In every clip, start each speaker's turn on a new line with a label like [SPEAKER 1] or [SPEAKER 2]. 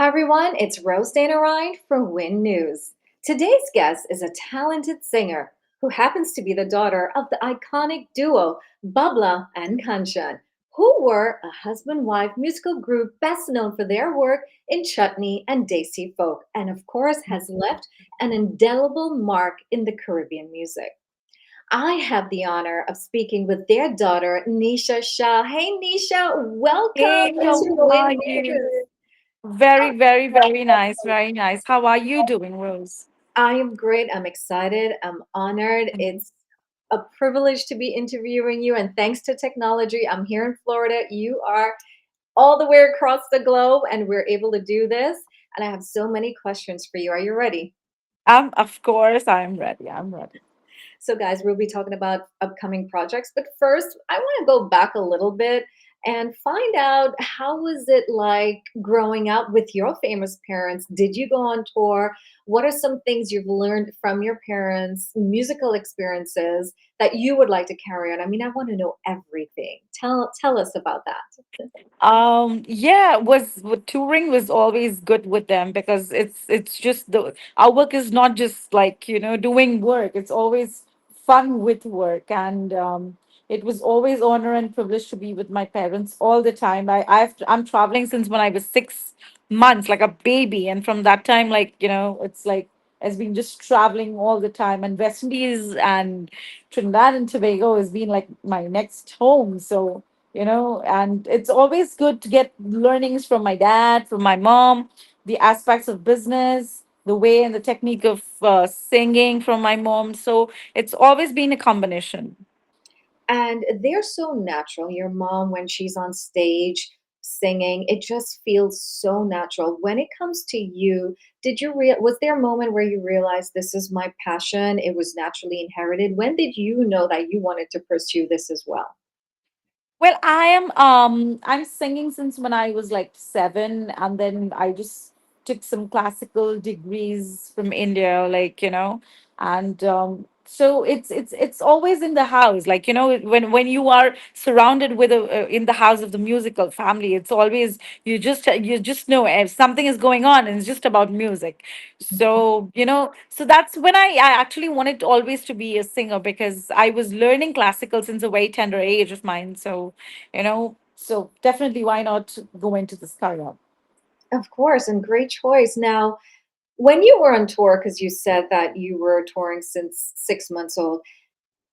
[SPEAKER 1] everyone, it's Rose Dana Ryan for Win News. Today's guest is a talented singer who happens to be the daughter of the iconic duo Babla and Kanchan, who were a husband-wife musical group best known for their work in Chutney and Desi folk, and of course has left an indelible mark in the Caribbean music. I have the honor of speaking with their daughter, Nisha Shah. Hey, Nisha, welcome
[SPEAKER 2] Hey,
[SPEAKER 1] to
[SPEAKER 2] how
[SPEAKER 1] Win
[SPEAKER 2] are you?
[SPEAKER 1] News.
[SPEAKER 2] Very nice, very nice. How are you doing, Rose?
[SPEAKER 1] I am great. I'm excited. I'm honored.
[SPEAKER 2] Mhm.
[SPEAKER 1] It's a privilege to be interviewing you. And thanks to technology, I'm here in Florida. You are all the way across the globe, and we're able to do this. And I have so many questions for you. Are you ready?
[SPEAKER 2] Of course, I'm ready. I'm ready.
[SPEAKER 1] So, guys, we'll be talking about upcoming projects. But first, I want to go back a little bit and find out how was it like growing up with your famous parents? Did you go on tour? What are some things you've learned from your parents, musical experiences that you would like to carry on? I mean, I want to know everything. Tell us about that.
[SPEAKER 2] Yeah, touring was always good with them because it's just the our work is not just like, doing work. It's always fun with work, and it was always honor and privilege to be with my parents all the time. I'm traveling since when I was 6 months, like a baby, and from that time, like, it's like has been just traveling all the time. And West Indies and Trinidad and Tobago has been like my next home. So and it's always good to get learnings from my dad, from my mom, the aspects of business, the way and the technique of singing from my mom. So it's always been a combination.
[SPEAKER 1] And they're so natural. Your mom, when she's on stage singing, it just feels so natural. When it comes to you, was there a moment where you realized this is my passion? It was naturally inherited. When did you know that you wanted to pursue this as well?
[SPEAKER 2] Well, I'm singing since when I was like 7, and then I just took some classical degrees from India, like, and so it's always in the house, like, when you are surrounded with in the house of the musical family, it's always you just know if something is going on and it's just about music. So, so that's when I actually wanted always to be a singer because I was learning classical since a very tender age of mine. So definitely why not go into this career?
[SPEAKER 1] Of course, and great choice. Now, when you were on tour, because you said that you were touring since 6 months old,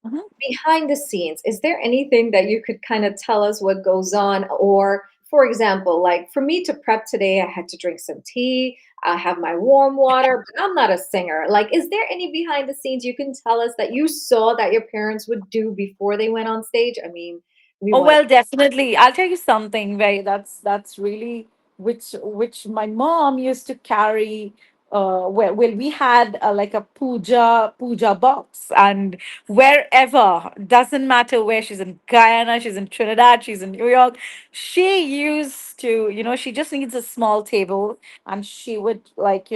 [SPEAKER 2] Mhm.
[SPEAKER 1] behind the scenes, is there anything that you could kind of tell us what goes on? Or, for example, like for me to prep today, I had to drink some tea, I have my warm water, but I'm not a singer. Like, is there any behind the scenes you can tell us that you saw that your parents would do before they went on stage? I mean, we
[SPEAKER 2] Oh
[SPEAKER 1] want.
[SPEAKER 2] well, definitely. I'll tell you something. Very that's really which my mom used to carry. Well, we had like a puja box, and wherever, doesn't matter where she's in Guyana, she's in Trinidad, she's in New York, she used to, she just needs a small table, and she would, like,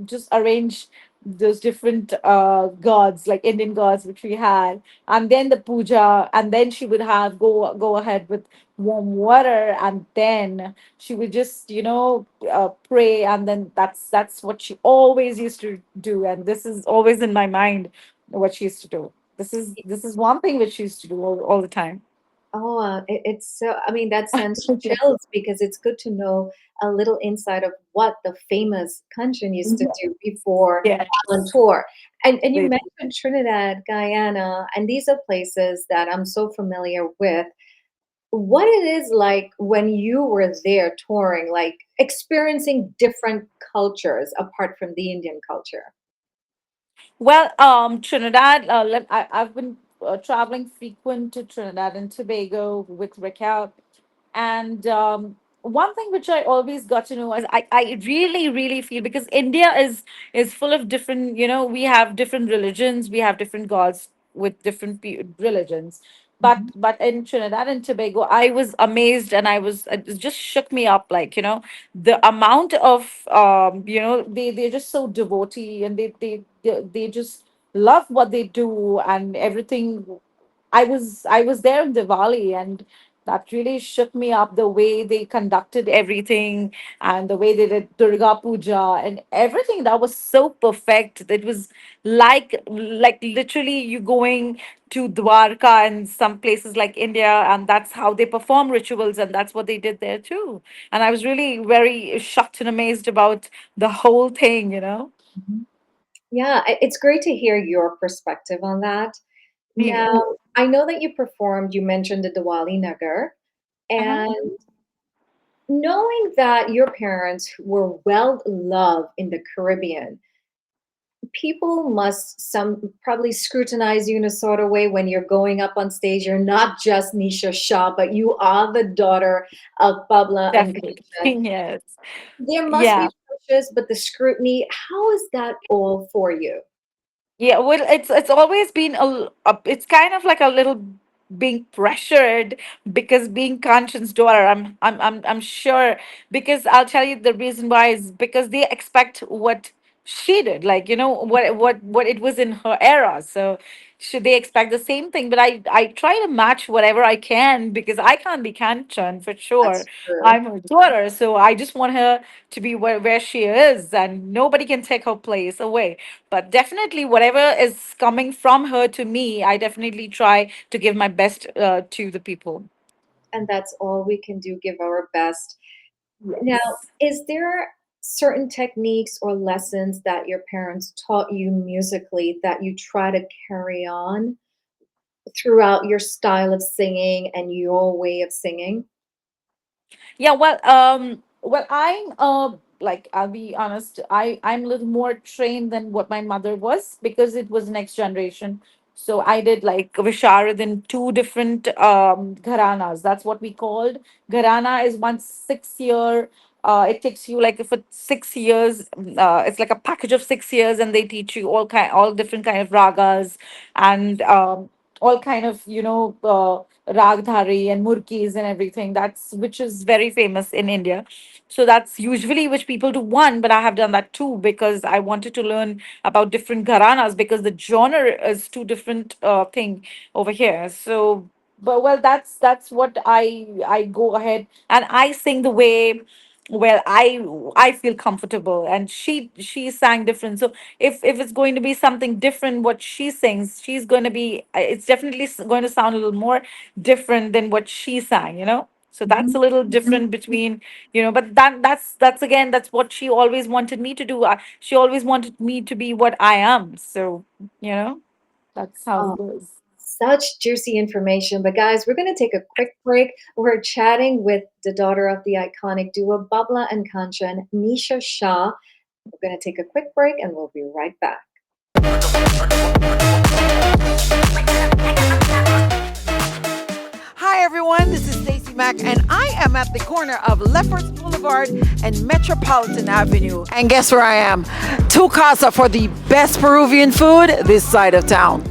[SPEAKER 2] just arrange those different gods, like Indian gods, which we had, and then the puja, and then she would have go ahead with warm water, and then she would just, pray, and then that's what she always used to do, and this is always in my mind what she used to do. This is one thing which she used to do all the time.
[SPEAKER 1] Oh, it's so, I mean, that sends chills because it's good to know a little insight of what the famous country used to do before on
[SPEAKER 2] Yes,
[SPEAKER 1] tour. And you
[SPEAKER 2] they
[SPEAKER 1] mentioned Trinidad, Guyana, and these are places that I'm so familiar with. What it is like when you were there touring, like experiencing different cultures apart from the Indian culture.
[SPEAKER 2] Well, Trinidad, I've been traveling frequent to Trinidad and Tobago with Raquel. And one thing which I always got to know is I really, really feel, because India is full of different, we have different religions, we have different gods with different religions. But
[SPEAKER 1] Mhm.
[SPEAKER 2] but in Trinidad and Tobago, I was amazed, and it just shook me up, like, the amount of they're just so devotee, and they just love what they do and everything. I was there in Diwali, and That really shook me up, the way they conducted everything and the way they did Durga Puja and everything. That was so perfect. It was like literally you going to Dwarka and some places like India, and that's how they perform rituals, and that's what they did there too. And I was really very shocked and amazed about the whole thing, you know?
[SPEAKER 1] Mhm. Yeah, it's great to hear your perspective on that. Now,
[SPEAKER 2] Yeah.
[SPEAKER 1] I know that you performed, you mentioned the Diwali Nagar,
[SPEAKER 2] Uh-huh.
[SPEAKER 1] and knowing that your parents were well loved in the Caribbean, people must some probably scrutinize you in a sort of way when you're going up on stage. You're not just Nisha Shah, but you are the daughter of Babla and
[SPEAKER 2] Definitely.
[SPEAKER 1] Kanchan.
[SPEAKER 2] Yes.
[SPEAKER 1] There must
[SPEAKER 2] Yeah.
[SPEAKER 1] be pressures, but the scrutiny, how is that all for you?
[SPEAKER 2] Yeah, well, it's always been it's kind of like a little being pressured, because being Kanchan's daughter, I'm sure, because I'll tell you the reason why is because they expect what she did, like, you know, what it was in her era. So should they expect the same thing? But I try to match whatever I can, because I can't be Kanchan for sure.
[SPEAKER 1] That's true.
[SPEAKER 2] I'm her daughter, so I just want her to be where she is, and nobody can take her place away. But definitely, whatever is coming from her to me, I definitely try to give my best to the people.
[SPEAKER 1] And that's all we can do, give our best. Now,
[SPEAKER 2] Yes.
[SPEAKER 1] is there certain techniques or lessons that your parents taught you musically that you try to carry on throughout your style of singing and your way of singing?
[SPEAKER 2] Yeah, well, I'm like, I'll be honest, I'm a little more trained than what my mother was, because it was next generation. So I did like Visharad in two different gharanas. That's what we called. Gharana is 1 6 year. It takes you like for 6 years. It's like a package of 6 years, and they teach you all different kind of ragas, and all kind of, you know, ragdhari and murkis and everything, that's which is very famous in India. So that's usually which people do one, but I have done that too, because I wanted to learn about different gharanas, because the genre is two different thing over here. So, but well, that's what I go ahead and I sing the way, well, I feel comfortable, and she sang different. So if it's going to be something different what she sings, she's going to be, it's definitely going to sound a little more different than what she sang, you know. So that's
[SPEAKER 1] Mhm.
[SPEAKER 2] a little different between, you know, but that's again, that's what she always wanted me to do. She always wanted me to be what I am. So, you know, that's how it
[SPEAKER 1] Oh,
[SPEAKER 2] goes.
[SPEAKER 1] such juicy information. But guys, we're going to take a quick break. We're chatting with the daughter of the iconic duo Babla and Kanchan, Nisha Shah. We're going to take a quick break and we'll be right back.
[SPEAKER 3] Hi everyone, this is Stacey Mack and I am at the corner of Lefferts Boulevard and Metropolitan Avenue. And guess where I am? Tu Casa for the best Peruvian food this side of town.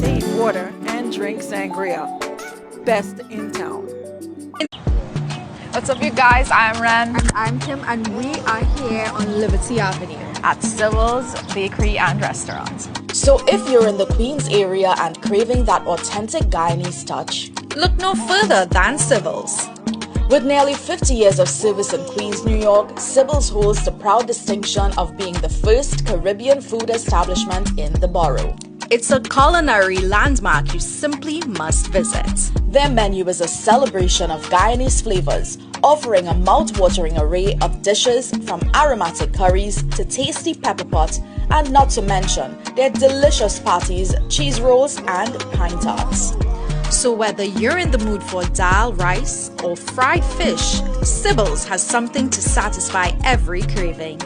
[SPEAKER 3] Save water and drink sangria. Best in town.
[SPEAKER 4] What's up, you guys? I'm Ren
[SPEAKER 5] And I'm Kim, and we are here on Liberty Avenue.
[SPEAKER 4] at Sybil's Bakery and Restaurant.
[SPEAKER 6] So if you're in the Queens area and craving that authentic Guyanese touch,
[SPEAKER 5] Look no further than Civils.
[SPEAKER 6] with nearly 50 years of service in Queens, New York, Sybil's holds the proud distinction of being the first Caribbean food establishment in the borough.
[SPEAKER 5] It's a culinary landmark you simply must visit.
[SPEAKER 6] Their menu is a celebration of Guyanese flavors, offering a mouth-watering array of dishes from aromatic curries to tasty pepper pot, and not to mention their delicious patties, cheese rolls, and pine tarts.
[SPEAKER 5] So whether you're in the mood for dal rice or fried fish, Civils has something to satisfy every craving.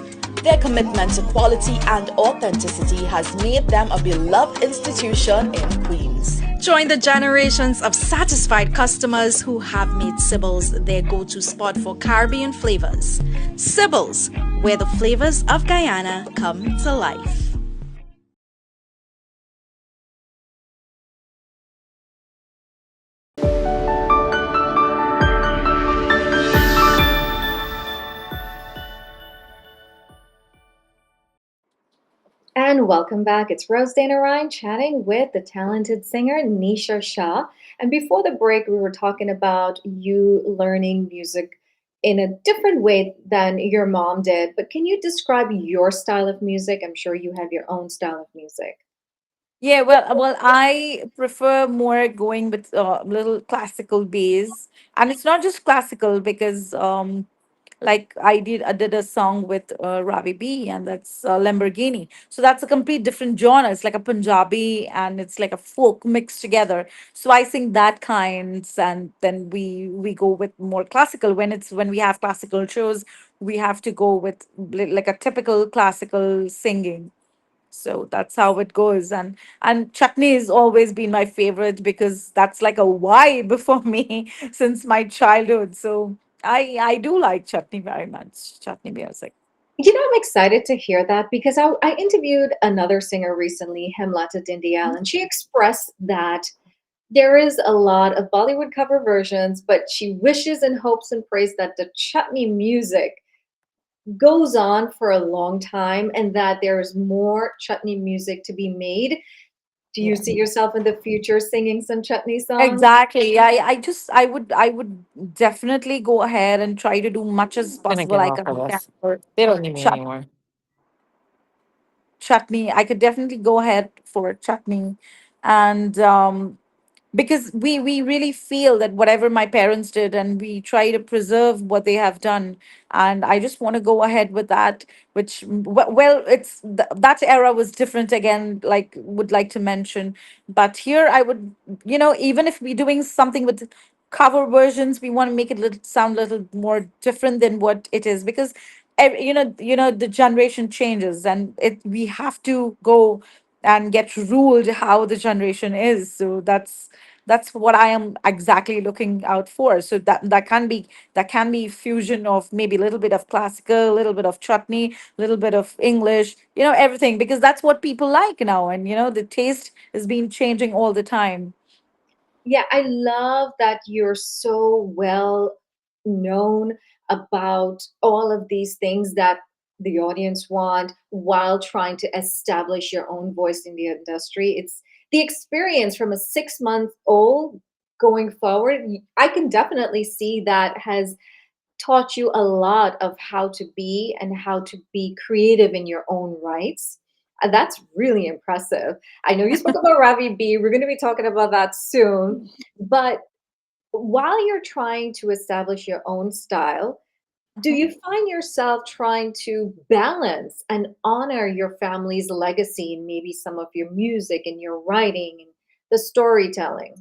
[SPEAKER 6] Their commitment to quality and authenticity has made them a beloved institution in Queens.
[SPEAKER 5] Join the generations of satisfied customers who have made Sybil's their go to spot for Caribbean flavors. Sybil's, where the flavors of Guyana come to life.
[SPEAKER 1] And welcome back. It's Rose Dana Ryan chatting with the talented singer Nisha Shah. And before the break, we were talking about you learning music in a different way than your mom did. But can you describe your style of music? I'm sure you have your own style of music.
[SPEAKER 2] Yeah, well, I prefer more going with little classical bass, and it's not just classical because, like I did a song with Ravi B, and that's Lamborghini. So that's a complete different genre. It's like a Punjabi and it's like a folk mixed together. So I sing that kinds, and then we go with more classical when we have classical shows. We have to go with like a typical classical singing, so that's how it goes. And chutney has always been my favorite because that's like a vibe for me since my childhood. So I do like chutney very much, chutney music.
[SPEAKER 1] I'm excited to hear that because I interviewed another singer recently, Hemlata Dindyal, and she expressed that there is a lot of Bollywood cover versions, but she wishes and hopes and prays that the chutney music goes on for a long time and that there's more chutney music to be made. Do you
[SPEAKER 2] Yeah,
[SPEAKER 1] see yourself in the future singing some chutney songs?
[SPEAKER 2] exactly. I would definitely go ahead and try to do much as
[SPEAKER 3] Gonna
[SPEAKER 2] possible
[SPEAKER 3] get
[SPEAKER 2] I
[SPEAKER 3] off of
[SPEAKER 2] can
[SPEAKER 3] this.
[SPEAKER 2] for
[SPEAKER 3] They don't need me
[SPEAKER 2] chutney.
[SPEAKER 3] anymore.
[SPEAKER 2] Chutney, I could definitely go ahead for chutney. And because we really feel that whatever my parents did, and we try to preserve what they have done, and I just want to go ahead with that, which well, that era was different again, like would like to mention. But here I would, even if we're doing something with cover versions, we want to make it sound a little more different than what it is, because the generation changes, and it we have to go and get ruled how the generation is. So that's what I am exactly looking out for. So that can be fusion of maybe a little bit of classical, a little bit of chutney, a little bit of English, everything, because that's what people like now, and the taste is been changing all the time.
[SPEAKER 1] Yeah, I love that you're so well known about all of these things that the audience want while trying to establish your own voice in the industry. It's the experience from a 6 month old going forward. I can definitely see that has taught you a lot of how to be and how to be creative in your own rights. That's really impressive. I know you spoke about Ravi B. We're going to be talking about that soon. But while you're trying to establish your own style, do
[SPEAKER 2] Mhm.
[SPEAKER 1] you find yourself trying to balance and honor your family's legacy in maybe some of your music and your writing and the storytelling?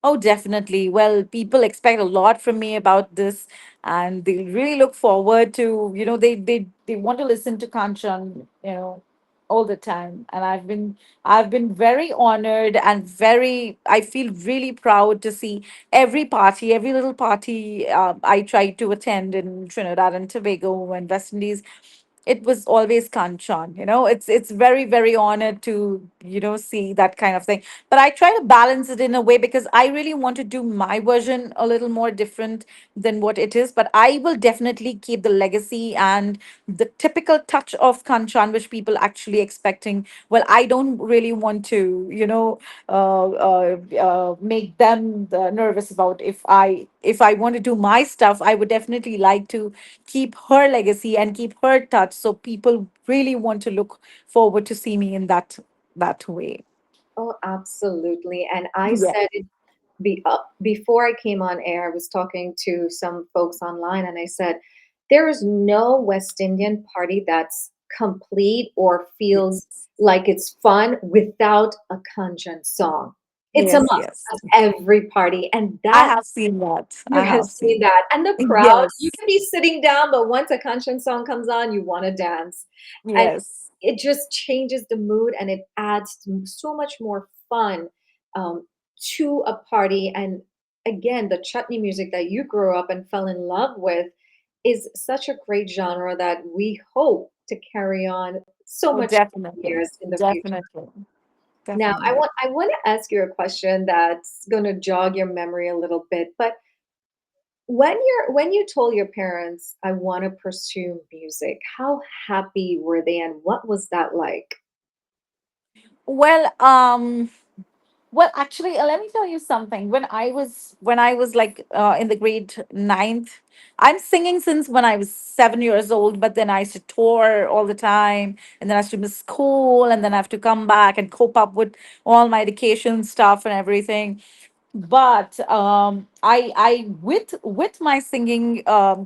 [SPEAKER 2] Oh, definitely. Well, people expect a lot from me about this, and they really look forward to, they want to listen to Kanchan, all the time. And I've been very honored and I feel really proud to see every party, every little party I try to attend in Trinidad and Tobago and West Indies. It was always Kanchan. It's very, very honored to, see that kind of thing. But I try to balance it in a way because I really want to do my version a little more different than what it is. But I will definitely keep the legacy and the typical touch of Kanchan, which people actually expecting. Well, I don't really want to, make them nervous about if I want to do my stuff. I would definitely like to keep her legacy and keep her touch, so people really want to look forward to see me in that way.
[SPEAKER 1] Oh, absolutely. And I
[SPEAKER 2] Yeah.
[SPEAKER 1] said it before I came on air, I was talking to some folks online and I said, there is no West Indian party that's complete or feels
[SPEAKER 2] Yes.
[SPEAKER 1] like it's fun without a Kanchan song. It's a
[SPEAKER 2] Yes.
[SPEAKER 1] must
[SPEAKER 2] Yes.
[SPEAKER 1] at every party. And
[SPEAKER 2] I
[SPEAKER 1] that
[SPEAKER 2] have seen that.
[SPEAKER 1] you
[SPEAKER 2] I
[SPEAKER 1] have
[SPEAKER 2] have
[SPEAKER 1] seen
[SPEAKER 2] seen.
[SPEAKER 1] that. And the crowd, you
[SPEAKER 2] Yes.
[SPEAKER 1] can be sitting down, but once a Kanchan song comes on, you want to dance. And
[SPEAKER 2] Yes.
[SPEAKER 1] it just changes the mood and it adds so much more fun um, to a party. And again, the chutney music that you grew up and fell in love with is such a great genre that we hope to carry on so
[SPEAKER 2] Oh,
[SPEAKER 1] much
[SPEAKER 2] definitely,
[SPEAKER 1] years in the future.
[SPEAKER 2] definitely,
[SPEAKER 1] Now, I
[SPEAKER 2] definitely.
[SPEAKER 1] want I want to ask you a question that's going to jog your memory a little bit. But when you told your parents, "I want to pursue music," how happy were they, and what was that like?
[SPEAKER 2] Well, well, actually, let me tell you something. When I was like in the grade ninth, I'm singing since when I was 7 years old. But then I used to tour all the time, and then I used to miss school, and then I have to come back and cope up with all my education stuff and everything. But I with my singing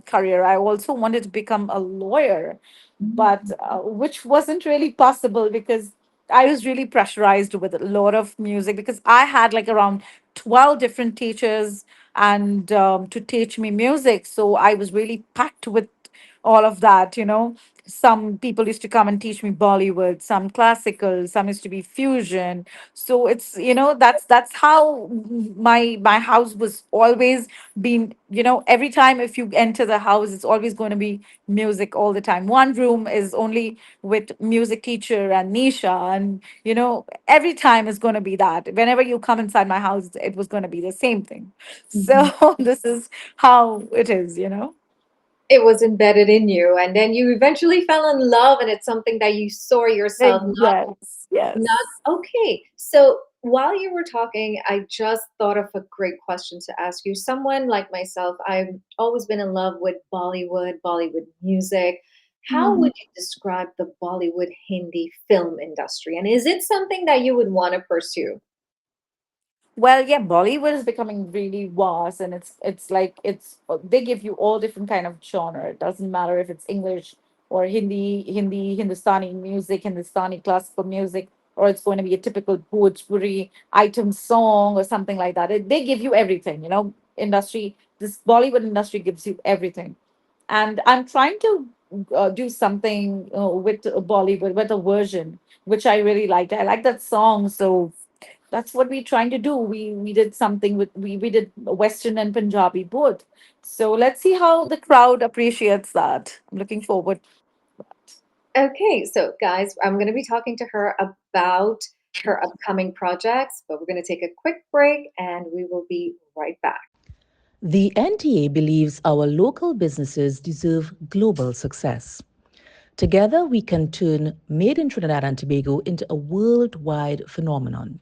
[SPEAKER 2] career, I also wanted to become a lawyer, but which wasn't really possible because I was really pressurized with a lot of music because I had like around 12 different teachers and to teach me music, so I was really packed with all of that, you know. Some people used to come and teach me Bollywood, some classical, some used to be fusion. So it's, you know, that's how my house was always been, you know. Every time if you enter the house, it's always going to be music all the time. One room is only with music teacher and Nisha, and you know, every time is going to be that. Whenever you come inside my house, it was going to be the same thing.
[SPEAKER 1] Mhm.
[SPEAKER 2] So this is how it is, you know.
[SPEAKER 1] It was embedded in you, and then you eventually fell in love, and it's something that you saw yourself
[SPEAKER 2] Yes,
[SPEAKER 1] not
[SPEAKER 2] yes.
[SPEAKER 1] okay. So while you were talking, I just thought of a great question to ask you. Someone like myself, I've always been in love with Bollywood music. How would you describe the Bollywood Hindi film industry? And is it something that you would want to pursue?
[SPEAKER 2] Well, yeah, Bollywood is becoming really vast, and it's like it's they give you all different kind of genre. It doesn't matter if it's English or Hindi, Hindustani music, Hindustani classical music, or it's going to be a typical Bhojpuri item song or something like that. They give you everything, you know. Industry, this Bollywood industry gives you everything, and I'm trying to do something with Bollywood, with a version which I really liked. I like that song, so that's what we're trying to do. We did something with we did Western and Punjabi both. So let's see how the crowd appreciates that. I'm looking forward.
[SPEAKER 1] Okay, so guys, I'm going to be talking to her about her upcoming projects, but we're going to take a quick break and we will be right back.
[SPEAKER 7] The NTA believes our local businesses deserve global success. Together, we can turn Made in Trinidad and Tobago into a worldwide phenomenon.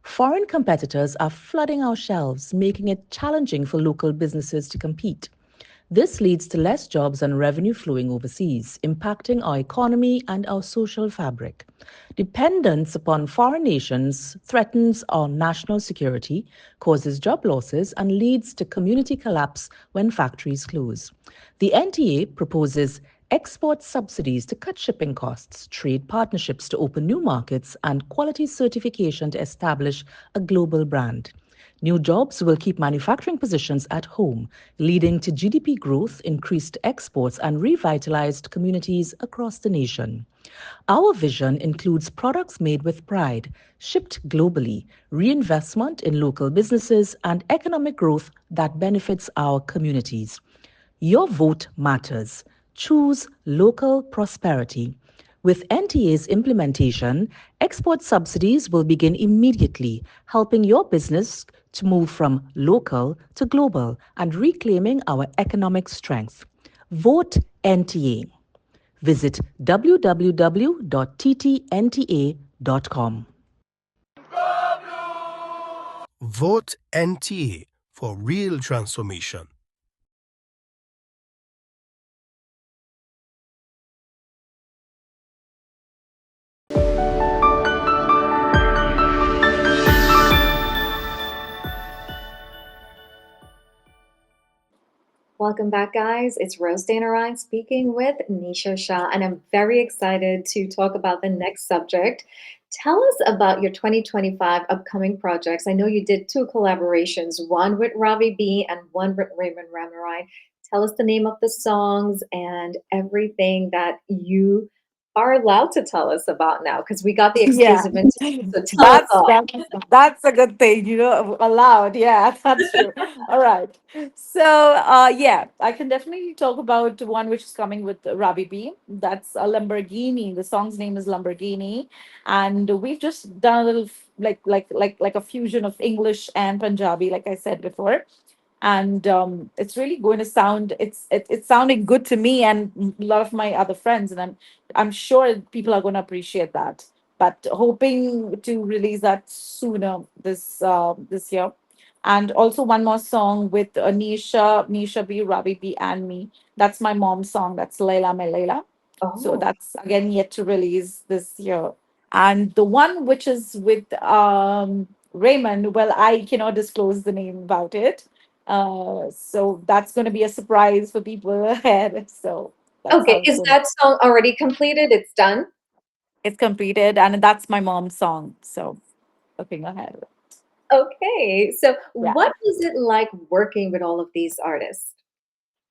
[SPEAKER 7] Foreign competitors are flooding our shelves, making it challenging for local businesses to compete. This leads to less jobs and revenue flowing overseas, impacting our economy and our social fabric. Dependence upon foreign nations threatens our national security, causes job losses, and leads to community collapse when factories close. The NTA proposes export subsidies to cut shipping costs, trade partnerships to open new markets, and quality certification to establish a global brand. New jobs will keep manufacturing positions at home, leading to GDP growth, increased exports, and revitalized communities across the nation. Our vision includes products made with pride, shipped globally, reinvestment in local businesses, and economic growth that benefits our communities. Your vote matters. Choose local prosperity. With NTA's implementation, export subsidies will begin immediately, helping your business to move from local to global and reclaiming our economic strength. Vote NTA. Visit www.ttnta.com.
[SPEAKER 8] Vote NTA for real transformation.
[SPEAKER 1] Welcome back, guys. It's Rose Dana Ryan speaking with Nisha Shah, and I'm very excited to talk about the next subject. Tell us about your 2025 upcoming projects. I know you did two collaborations, one with Ravi B and one with Raymond Ramarai. Tell us the name of the songs and everything that you are allowed to tell us about now because we got the
[SPEAKER 2] Yeah,
[SPEAKER 1] exclusive interview. So tell us
[SPEAKER 2] that's
[SPEAKER 1] all.
[SPEAKER 2] that's that's a good thing, allowed. Yeah, that's true. All right. So, yeah, I can definitely talk about one which is coming with Rabi B. That's a Lamborghini. The song's name is Lamborghini, and we've just done a little like a fusion of English and Punjabi, like I said before, and it's really going to sound it's sounding good to me and a lot of my other friends, and I'm sure people are going to appreciate that, but hoping to release that sooner this year. And also one more song with Nisha B, Ravi B, and me. That's my mom's song. That's Layla Me Layla. So
[SPEAKER 1] Oh,
[SPEAKER 2] that's again yet to release this year. And the one which is with Raymond, well, I cannot disclose the name about it. So that's going to be a surprise for people ahead. So that's
[SPEAKER 1] okay.
[SPEAKER 2] how it's
[SPEAKER 1] Is
[SPEAKER 2] going to.
[SPEAKER 1] that song already completed? It's done?
[SPEAKER 2] It's completed, and that's my mom's song. So looking ahead.
[SPEAKER 1] Okay. So
[SPEAKER 2] Yeah.
[SPEAKER 1] what was it like working with all of these artists?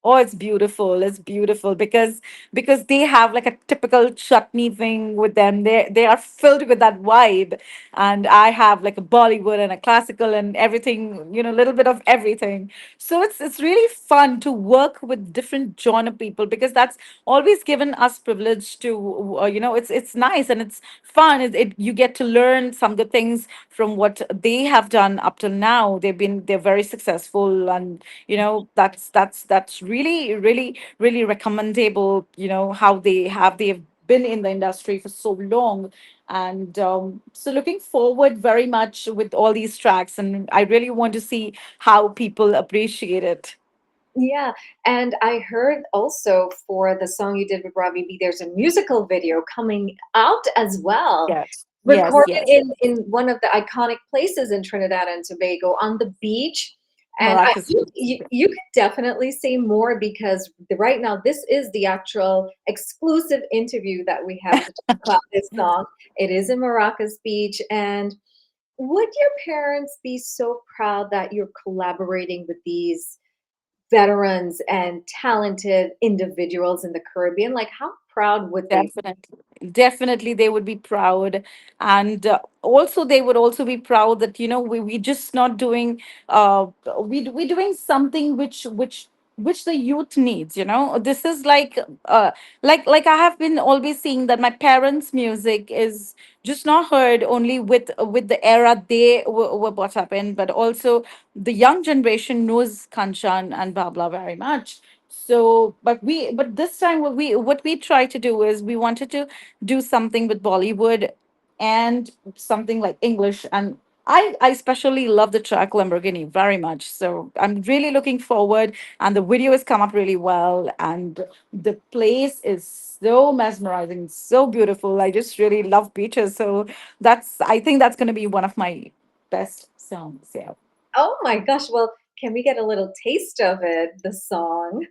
[SPEAKER 2] Oh, it's beautiful. It's beautiful because they have like a typical chutney thing with them. They are filled with that vibe, and I have like a Bollywood and a classical and everything. A little bit of everything. So it's really fun to work with different genre people because that's always given us privilege to. It's nice and it's fun. You get to learn some good things from what they have done up till now. They're very successful, and that's really really really recommendable, how they've been in the industry for so long. And so looking forward very much with all these tracks, and I really want to see how people appreciate it.
[SPEAKER 1] Yeah, and I heard also for the song you did with Robbie B, there's a musical video coming out as well,
[SPEAKER 2] Yes, yes,
[SPEAKER 1] recorded
[SPEAKER 2] yes.
[SPEAKER 1] in one of the iconic places in Trinidad and Tobago on the beach. And
[SPEAKER 2] Maracas
[SPEAKER 1] you,
[SPEAKER 2] Beach.
[SPEAKER 1] you could definitely say more because right now this is the actual exclusive interview that we have to talk about this song. It is in Maracas Beach, and would your parents be so proud that you're collaborating with these veterans and talented individuals in the Caribbean? Like, how proud would they?
[SPEAKER 2] Definitely, definitely, they would be proud, and also they would also be proud that we just not doing we doing something which the youth needs. This is like I have been always seeing that my parents' music is just not heard only with the era they were brought up in, but also the young generation knows Kanchan and Babla very much. So but this time what we try to do is we wanted to do something with Bollywood and something like English. And I especially love the track Lamborghini very much, so I'm really looking forward. And the video has come up really well, and the place is so mesmerizing, so beautiful. I just really love beaches, so I think that's going to be one of my best songs. Yeah.
[SPEAKER 1] Oh my gosh. Well, can we get a little taste of it, the song?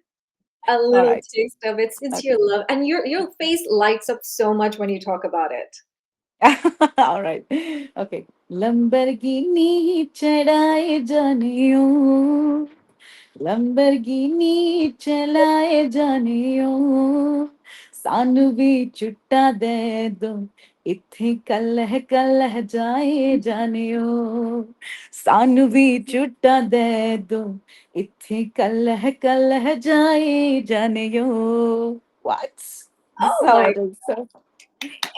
[SPEAKER 1] A
[SPEAKER 2] All
[SPEAKER 1] little
[SPEAKER 2] right.
[SPEAKER 1] taste of it since
[SPEAKER 2] Okay.
[SPEAKER 1] you love, and your face lights up so much when you talk about it.
[SPEAKER 2] All right. Okay. Lamborghini chadaye janiyo, Lamborghini chalaye janiyo, सानू भी छुट्टा दे दो, इत्थे कलह जाए जानियो, सानू भी छुट्टा दे दो, इत्थे कलह जाए जानियो. What? This is
[SPEAKER 1] Oh
[SPEAKER 2] how
[SPEAKER 1] my,
[SPEAKER 2] it is. So,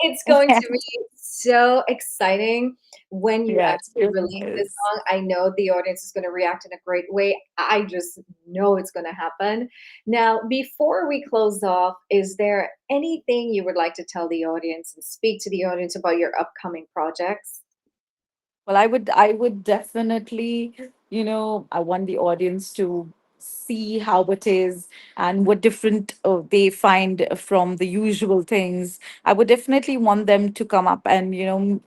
[SPEAKER 1] it's going to be so exciting when you
[SPEAKER 2] yeah, it
[SPEAKER 1] actually
[SPEAKER 2] really
[SPEAKER 1] release this
[SPEAKER 2] is.
[SPEAKER 1] song. I know the audience is going to react in a great way. I just know it's going to happen. Now, before we close off, is there anything you would like to tell the audience and speak to the audience about your upcoming projects?
[SPEAKER 2] Well, I would definitely, I want the audience to see how it is and what different they find from the usual things. I would definitely want them to come up and,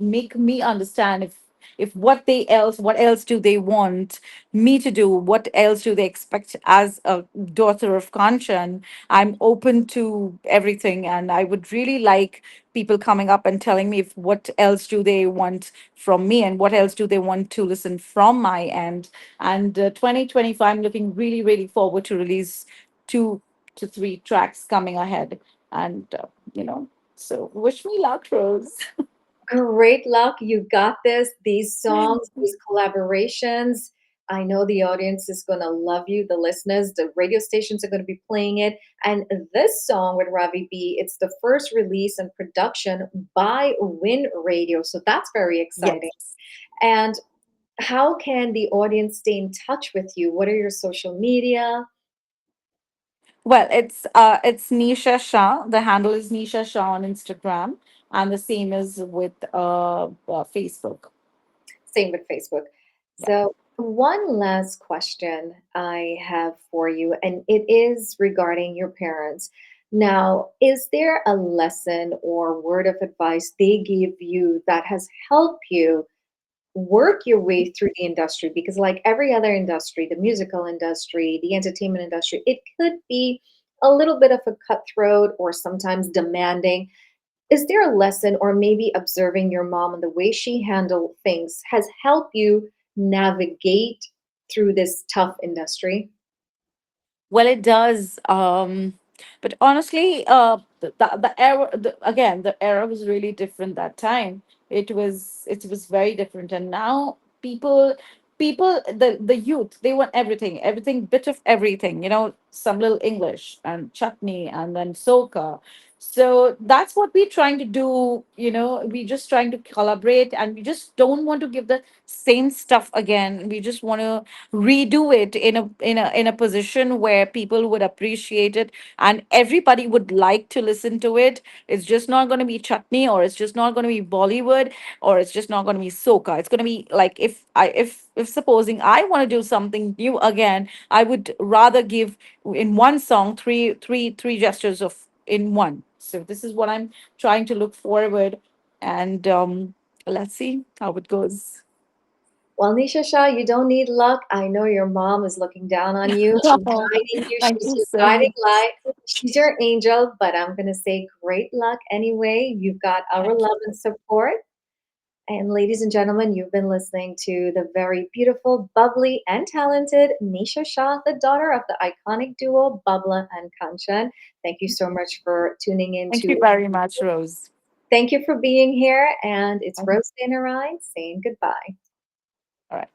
[SPEAKER 2] make me understand if what else do they want me to do? What else do they expect as a daughter of Kanchan? I'm open to everything, and I would really like people coming up and telling me if what else do they want from me and what else do they want to listen from my end. And 2025, I'm looking really really forward to release 2 to 3 tracks coming ahead, and So wish me luck, Rose.
[SPEAKER 1] Great luck. You got this. These songs, these collaborations. I know the audience is going to love you, the listeners. The radio stations are going to be playing it. And this song with Ravi B, it's the first release and production by Win Radio. So that's very exciting.
[SPEAKER 2] Yes.
[SPEAKER 1] And how can the audience stay in touch with you? What are your social media?
[SPEAKER 2] Well, it's Nisha Shah. The handle is Nisha Shah on Instagram, and the same is with Facebook.
[SPEAKER 1] Same with Facebook.
[SPEAKER 2] Yeah.
[SPEAKER 1] So, one last question I have for you, and it is regarding your parents. Now, is there a lesson or word of advice they gave you that has helped you work your way through the industry? Because, like every other industry, the musical industry, the entertainment industry, it could be a little bit of a cutthroat or sometimes demanding. Is there a lesson or maybe observing your mom and the way she handled things has helped you navigate through this tough industry?
[SPEAKER 2] Well, it does. But honestly, the era, again, the era was really different that time. It was very different, and now the youth, they want everything, everything, bit of everything. Some little English and chutney, and then soca. So that's what we're trying to do. We're just trying to collaborate, and we just don't want to give the same stuff again. We just want to redo it in a position where people would appreciate it and everybody would like to listen to it. It's just not going to be chutney, or it's just not going to be Bollywood, or it's just not going to be soca. It's going to be like, if supposing I want to do something new again, I would rather give in one song three gestures of in one. So this is what I'm trying to look forward, and let's see how it goes.
[SPEAKER 1] Well, Nisha Shah, you don't need luck. I know your mom is looking down on you. She's
[SPEAKER 2] Oh,
[SPEAKER 1] guiding you.
[SPEAKER 2] thank
[SPEAKER 1] She's
[SPEAKER 2] you
[SPEAKER 1] your
[SPEAKER 2] so
[SPEAKER 1] guiding
[SPEAKER 2] much.
[SPEAKER 1] light. She's your angel, but I'm going to say great luck anyway. You've got our
[SPEAKER 2] Thank you.
[SPEAKER 1] love and support. And ladies and gentlemen, you've been listening to the very beautiful, bubbly, and talented Nisha Shah, the daughter of the iconic duo Babla and Kanchan. Thank you so much for tuning in
[SPEAKER 2] Thank you
[SPEAKER 1] to.
[SPEAKER 2] very much, Rose.
[SPEAKER 1] Thank you for being here. And it's
[SPEAKER 2] All
[SPEAKER 1] Rose Ride saying goodbye.
[SPEAKER 2] right.